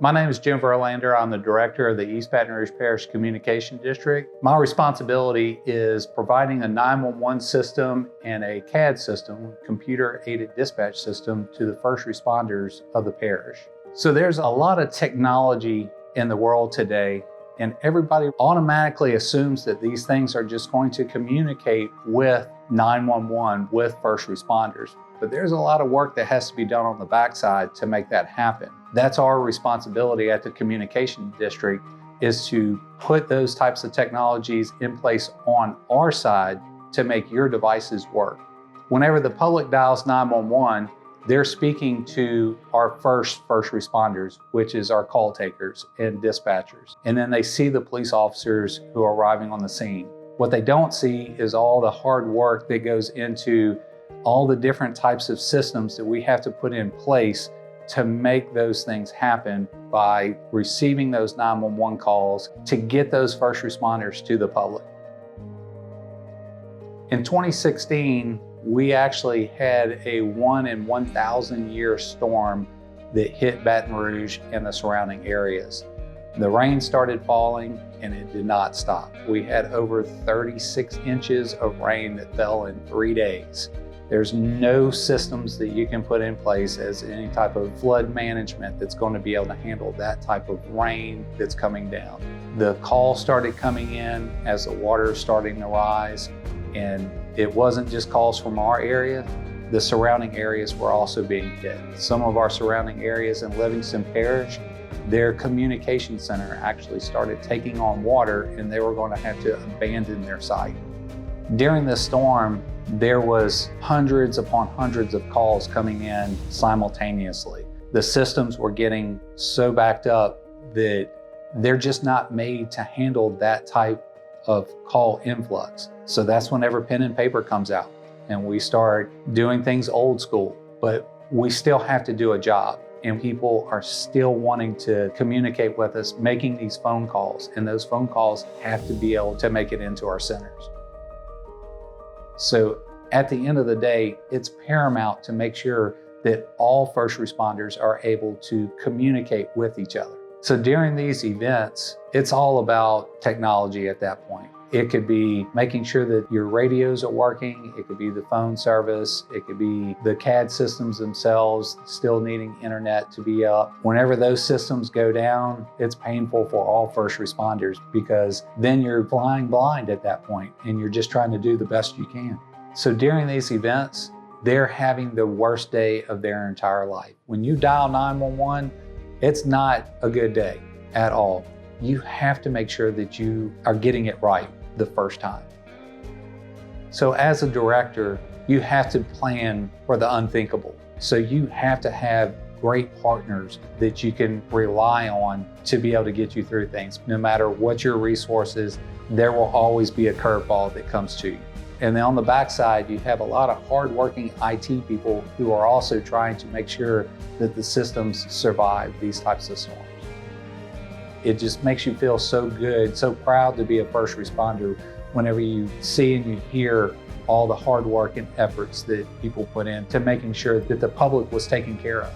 My name is Jim Verlander. I'm the director of the East Baton Rouge Parish Communication District. My responsibility is providing a 911 system and a CAD system, computer-aided dispatch system, to the first responders of the parish. So there's a lot of technology in the world today, and everybody automatically assumes that these things are just going to communicate with 911, with first responders. But there's a lot of work that has to be done on the backside to make that happen. That's our responsibility at the communication district, is to put those types of technologies in place on our side to make your devices work. Whenever the public dials 911, they're speaking to our first responders, which is our call takers and dispatchers. And then they see the police officers who are arriving on the scene. What they don't see is all the hard work that goes into all the different types of systems that we have to put in place to make those things happen by receiving those 911 calls to get those first responders to the public. In 2016, we actually had a 1 in 1,000 year storm that hit Baton Rouge and the surrounding areas. The rain started falling and it did not stop. We had over 36 inches of rain that fell in 3 days. There's no systems that you can put in place as any type of flood management that's going to be able to handle that type of rain that's coming down. The calls started coming in as the water is starting to rise, and it wasn't just calls from our area. The surrounding areas were also being hit. Some of our surrounding areas in Livingston Parish, their communication center actually started taking on water, and they were going to have to abandon their site. During this storm, there was hundreds upon hundreds of calls coming in simultaneously. The systems were getting so backed up that they're just not made to handle that type of call influx. So that's whenever pen and paper comes out and we start doing things old school, but we still have to do a job. And people are still wanting to communicate with us, making these phone calls, and those phone calls have to be able to make it into our centers. So at the end of the day, it's paramount to make sure that all first responders are able to communicate with each other. So during these events, it's all about technology at that point. It could be making sure that your radios are working. It could be the phone service. It could be the CAD systems themselves still needing internet to be up. Whenever those systems go down, it's painful for all first responders, because then you're flying blind at that point and you're just trying to do the best you can. So during these events, they're having the worst day of their entire life. When you dial 911, it's not a good day at all. You have to make sure that you are getting it right the first time. So as a director, you have to plan for the unthinkable. So you have to have great partners that you can rely on to be able to get you through things. No matter what your resources, there will always be a curveball that comes to you. And then on the backside, you have a lot of hardworking IT people who are also trying to make sure that the systems survive these types of storms. It just makes you feel so good, so proud to be a first responder whenever you see and you hear all the hard work and efforts that people put in to making sure that the public was taken care of.